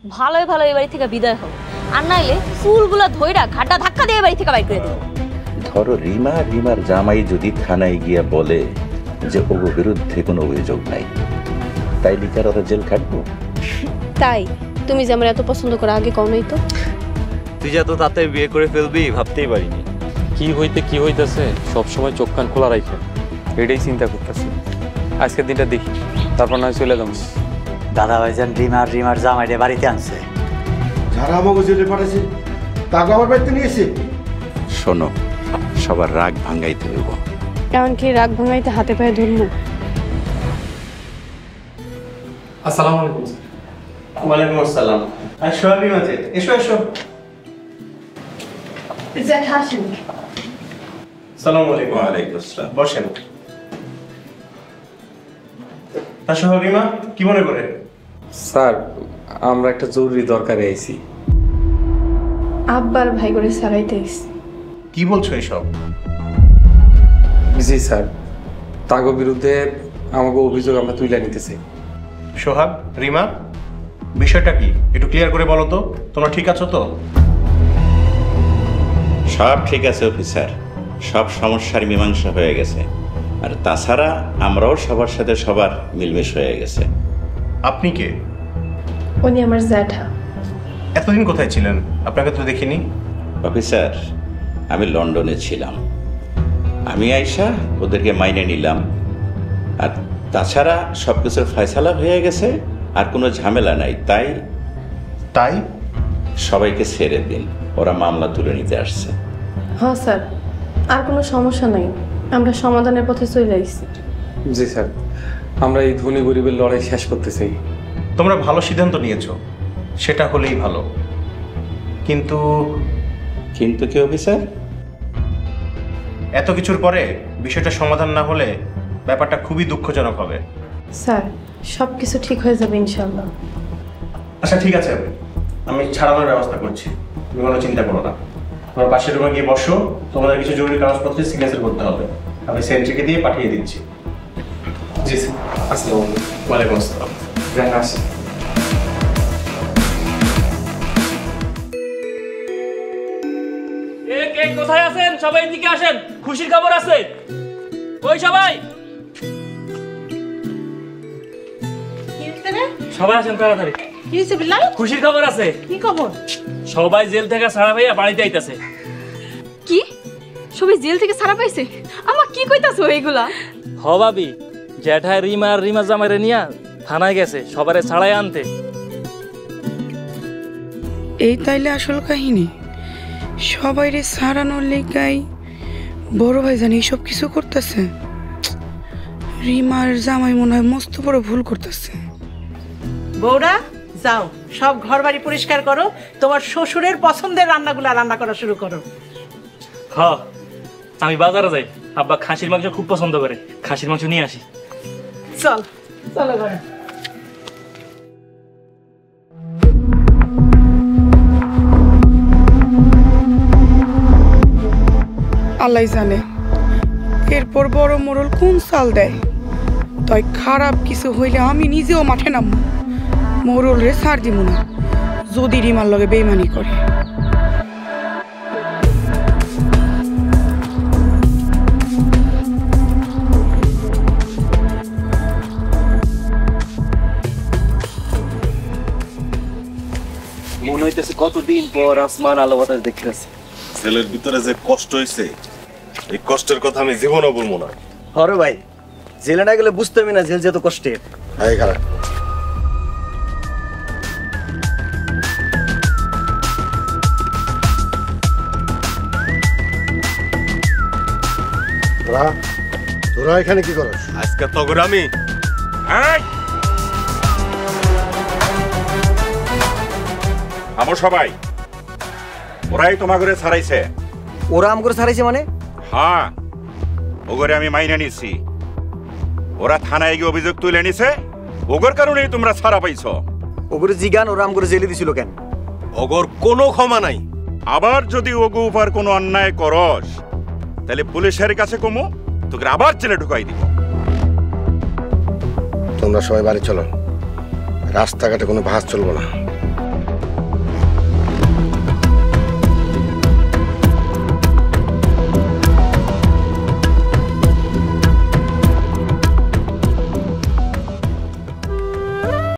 ভালোই ভালো এই বাড়ি থেকে বিদায় হও, আর নাইলে চুলগুলা ধইরা ঘাটা ধাক্কা দিয়ে বাড়ি থেকে বাইর করে দেবো। ধরো রিমার জামাই যদি থানায় গিয়া বলে যে ওর বিরুদ্ধে কোনো অভিযোগ নাই, তাই লিখার ওরা জেল খাটবো? তাই তুমি যে আমার এত পছন্দ করে আগে কও নাই তো। তুই যা তো তাতে বিয়ে করে ফেলবি ভাবতেই পারিনি। কি হইতেছে সবসময় চোখ কান খোলা রাখে, এটাই চিন্তা করতেছি। আজকের দিনটা দেখি, তারপর নয় চলে যাবো। দাদা ভাইজান রিমার জামাইরে বাড়িতে আনছে। যারা আমাকে জেলে পাঠাইছে তাকে আমার বাড়িতে নিয়েছে। শোনো, সবার রাগ ভাঙ্গাইতে হইব। এমনকি রাগ ভাঙাইতে হাতে পায়ে ধরবো। আসসালামু আলাইকুম। ওয়ালাইকুম আসসালাম। আসো রিমাতে, এসো এসো। আসসালামু আলাইকুম। ওয়ালাইকুম আসসালাম। বসেন। আসো রিমা, কি মনে করে? স্যার, আমরা একটা জরুরি দরকারে আইছি। আব্বার ভাই করে সারাইতে আইছি। কি বলছো এসব? জি স্যার, তাগো বিরুদ্ধে আমাকে অভিযোগ আমরা তুলে নিতেছি। সোহাগ, রিমা, বিষয়টা কি একটু ক্লিয়ার করে বলো তো। তোমরা ঠিক আছো তো? সব ঠিক আছে অফিসার, সব সমস্যার মীমাংসা হয়ে গেছে। আর তাছাড়া আমরাও সবার সাথে সবার মিলমিশ হয়ে গেছে। আপনি কে? উনি আমার জ্যাঠা। এতদিন কোথায় ছিলেন? আপনাকে তো দেখিনি। অফিসার, আমি লন্ডনে ছিলাম। আমি আইসা ওদেরকে মাইনে নিলাম। আর তাছাড়া সব কিছুর ফয়সালা হয়ে গেছে, আর কোনো ঝামেলা নাই। তাই সবাইকে ছেড়ে দিন, ওরা মামলা তুলে নিতে আসছে। হ্যাঁ স্যার, আর কোনো সমস্যা নাই, আমরা সমাধানের পথে চলে আইছি। জি স্যার, আমরা এই ধনী গরিবের লড়াই শেষ করতে চাই। তোমরা ভালো সিদ্ধান্ত নিয়েছো, সেটা হলেই ভালো। কিন্তু কি অফিসার? এত কিছুর পরে বিষয়টা সমাধান না হলে ব্যাপারটা খুবই দুঃখজনক হবে। স্যার, সব কিছু ঠিক হয়ে যাবে ইনশাল্লাহ। আচ্ছা ঠিক আছে, আমি ছাড়ানোর ব্যবস্থা করছি, তুমি কোনো চিন্তা করো না। তোমার পাশের রুমে গিয়ে বসো, তোমাদের কিছু জরুরি কাগজপত্রে সিগনেচার করতে হবে। আমি সেন্ট্রিকে দিয়ে পাঠিয়ে দিচ্ছি। জি স্যার, আসসালামু আলাইকুম। ওয়ালাইকুম আসসালাম। যান আসি। কে কোথায় আছেন? সবাই এদিকে আসেন, খুশির খবর আছে। ওই সবাই সবাই আসেন তাড়াতাড়ি। কি হইছে বিল্লাল? খুশির খবর আছে। কি খবর? সবাই জেল থেকে ছাড়া পাইয়া বাড়িতে আইতাছে। কি সবাই জেল থেকে ছাড়া পাইছে? আমা কি কইতাছো এইগুলা? হ ভাবি, জ্যাঠায় রিমা জামাইরে নিয়া থানায় গেছে সবারে ছাড়াই আনতে। এই তাইলে আসল কাহিনী। সবাইরে সারানোর লেগাই বড় ভাই জানি এইসব কিছু করতেছে। রিমার জামাই মনে হয় মস্ত বড় ভুল করতেছে। বউরা যাও, সব ঘর বাড়ি পরিষ্কার করো, তোমার শ্বশুরের পছন্দের রান্নাগুলা রান্না করা শুরু করো। হ, আমি বাজারে যাই, আব্বা খাসির মাংস খুব পছন্দ করে, খাসির মাংস নিয়ে আসি। চল চলো ঘরে। আল্লাহ জানে এরপর বড় মোড়ল কোন চাল দেয়। তাই খারাপ কিছু হইলে আমি নিজেও মাঠে নামবো, মোড়ল রে ছাড় দিব না যদি রিমার লগে বেইমানি করে। মনে হইতেছে কতদিন পর আসমান আলো বাতাস দেখতেছি। ছেলের ভিতরে যে কষ্ট হয়েছে, এই কষ্টের কথা আমি জীবনও বলবো না। হরে ভাই, জেলে না গেলে বুঝতেমি না জেল যেত কষ্টের। এই খারাপ তোরা এখানে কি করছ? আজকে তগর আমি আমো সবাই, ওরাই তোমার ঘরে ছাড়াইছে। ওরা আম করে ছাড়াইছে মানে? হ্যাঁ, ওগরে আমি মাইনা নিছি। ওরা থানায় গিয়ে অভিযোগ তুলে নিছে, ওগর কারণেই তোমরা ছাড়া পাইছো। ওগুলো জিগান ওরা আম করে জেলে দিছিল কেন? ওগর কোনো ক্ষমা নাই। আবার যদি ওগো উপর কোনো অন্যায় করস, তাহলে পুলিশের কাছে কমো, তোকে আবার জেলে ঢুকাই দিব। তোমরা সবাই বাড়ি চলো, রাস্তাঘাটে কোনো ভাস চলবো না।